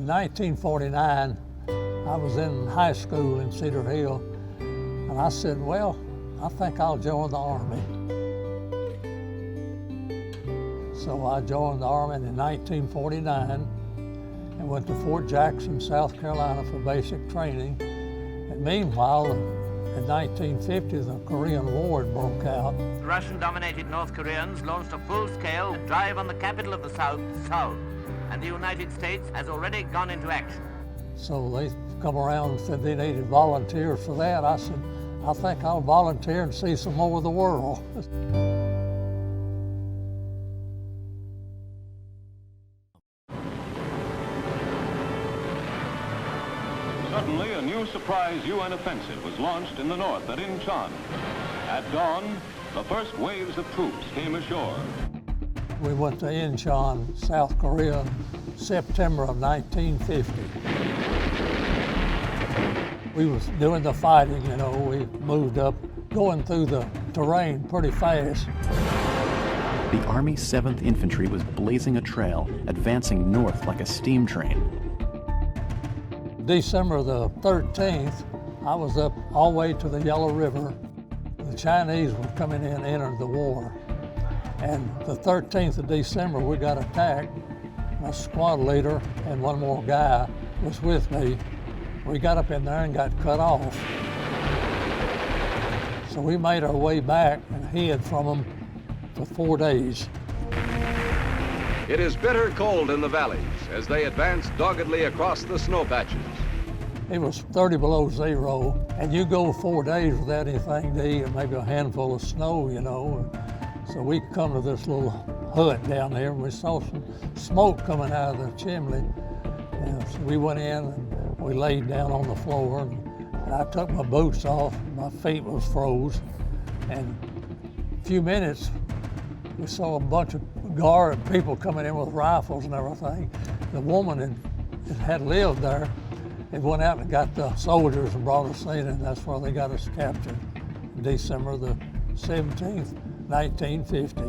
In 1949, I was in high school in Cedar Hill, and I said, well, I think I'll join the Army. So I joined the Army in 1949 and went to Fort Jackson, South Carolina for basic training. And meanwhile, in 1950, the Korean War broke out. The Russian-dominated North Koreans launched a full-scale drive on the capital of the South, Seoul, and the United States has already gone into action. So they come around and said they needed volunteers for that. I said, I think I'll volunteer and see some more of the world. Suddenly, a new surprise UN offensive was launched in the north at Incheon. At dawn, the first waves of troops came ashore. We went to Incheon, South Korea, September of 1950. We was doing the fighting, you know, we moved up, going through the terrain pretty fast. The Army 7th Infantry was blazing a trail, advancing north like a steam train. December the 13th, I was up all the way to the Yellow River. The Chinese were coming in, entering the war. And the 13th of December, we got attacked. My squad leader and one more guy was with me. We got up in there and got cut off. So we made our way back and hid from them for 4 days. It is bitter cold in the valleys as they advance doggedly across the snow patches. It was 30 below zero, and you go 4 days without anything to eat, or maybe a handful of snow, you know. So we come to this little hut down there, and we saw some smoke coming out of the chimney. And so we went in and we laid down on the floor, and I took my boots off. My feet was froze. And a few minutes, we saw a bunch of guard people coming in with rifles and everything. The woman had lived there. They went out and got the soldiers and brought us in, and that's where they got us captured, December the 17th, 1950.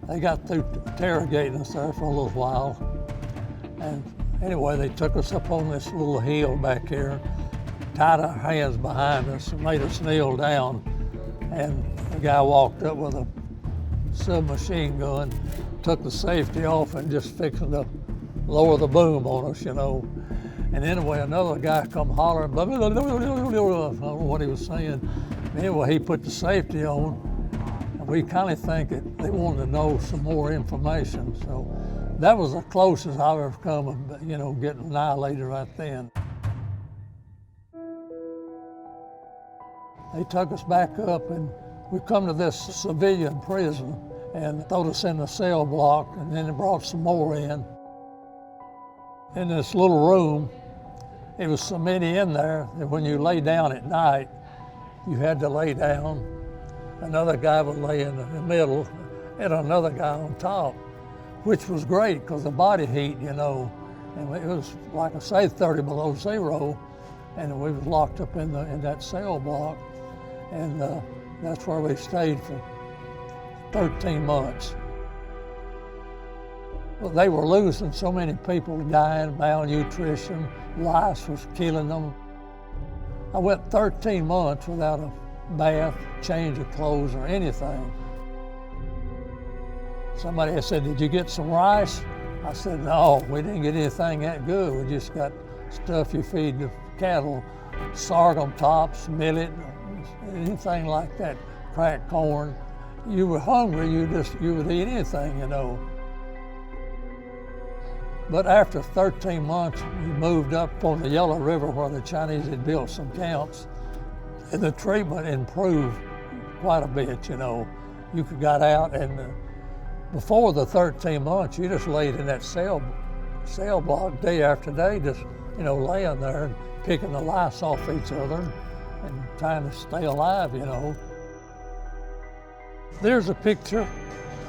They got through interrogating us there for a little while. And anyway, they took us up on this little hill back here, tied our hands behind us and made us kneel down. And the guy walked up with a submachine gun, took the safety off and just fixing to lower the boom on us, you know. And anyway, another guy come hollering, blah, blah, blah, blah, blah, blah, blah. I don't know what he was saying. Anyway, he put the safety on, and we kind of think that they wanted to know some more information. So that was the closest I've ever come, you know, getting annihilated right then. They took us back up, and we come to this civilian prison and threw us in the cell block, and then they brought some more in. In this little room, it was so many in there that when you lay down at night, you had to lay down. Another guy would lay in the middle and another guy on top, which was great because the body heat, you know, and it was, like I say, 30 below zero, and we was locked up in that cell block, and that's where we stayed for 13 months. Well, they were losing so many people dying, malnutrition, lice was killing them. I went 13 months without a bath, change of clothes, or anything. Somebody had said, did you get some rice? I said, no, we didn't get anything that good. We just got stuff you feed the cattle, sorghum tops, millet, anything like that, cracked corn. You were hungry, you would eat anything, you know. But after 13 months, we moved up on the Yellow River where the Chinese had built some camps, and the treatment improved quite a bit, you know. You got out, and before the 13 months, you just laid in that cell block day after day, just, you know, laying there and picking the lice off each other and trying to stay alive, you know. There's a picture,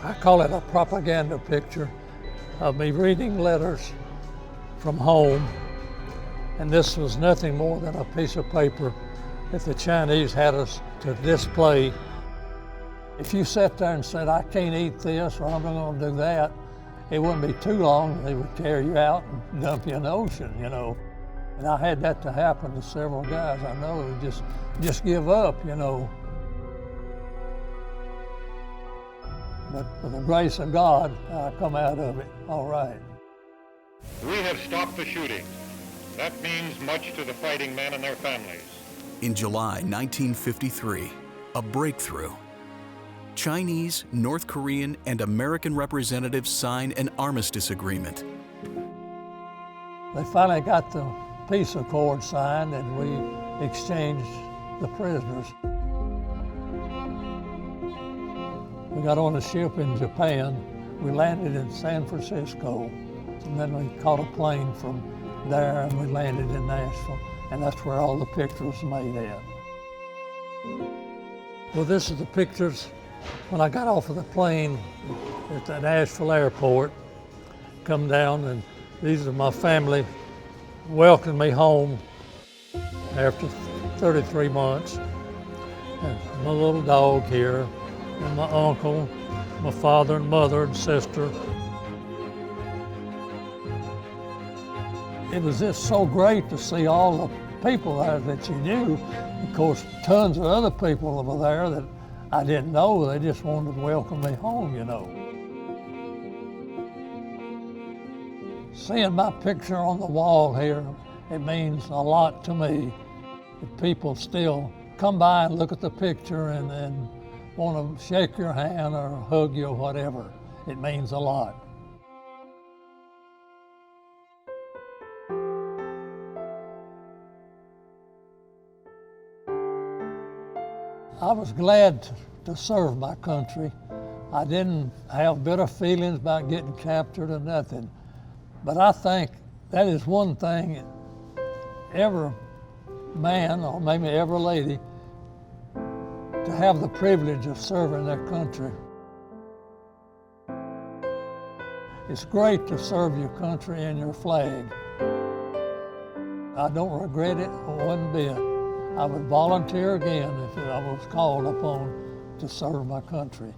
I call it a propaganda picture, of me reading letters from home, and this was nothing more than a piece of paper that the Chinese had us to display. If you sat there and said, I can't eat this or I'm not going to do that, it wouldn't be too long, they would carry you out and dump you in the ocean, you know. And I had that to happen to several guys I know who just give up, you know. But with the grace of God, I come out of it all right. We have stopped the shooting. That means much to the fighting men and their families. In July 1953, a breakthrough. Chinese, North Korean, and American representatives sign an armistice agreement. They finally got the peace accord signed and we exchanged the prisoners. We got on a ship in Japan. We landed in San Francisco, and then we caught a plane from there and we landed in Nashville, and that's where all the pictures made at. Well, this is the pictures when I got off of the plane at the Nashville airport, come down, and these are my family welcomed me home after 33 months. And my little dog here, and my uncle, my father and mother and sister. It was just so great to see all the people there that you knew. Of course, tons of other people over there that I didn't know. They just wanted to welcome me home, you know. Seeing my picture on the wall here, it means a lot to me. That people still come by and look at the picture and want to shake your hand or hug you or whatever. It means a lot. I was glad to serve my country. I didn't have bitter feelings about getting captured or nothing. But I think that is one thing every man, or maybe every lady, to have the privilege of serving their country. It's great to serve your country and your flag. I don't regret it one bit. I would volunteer again if I was called upon to serve my country.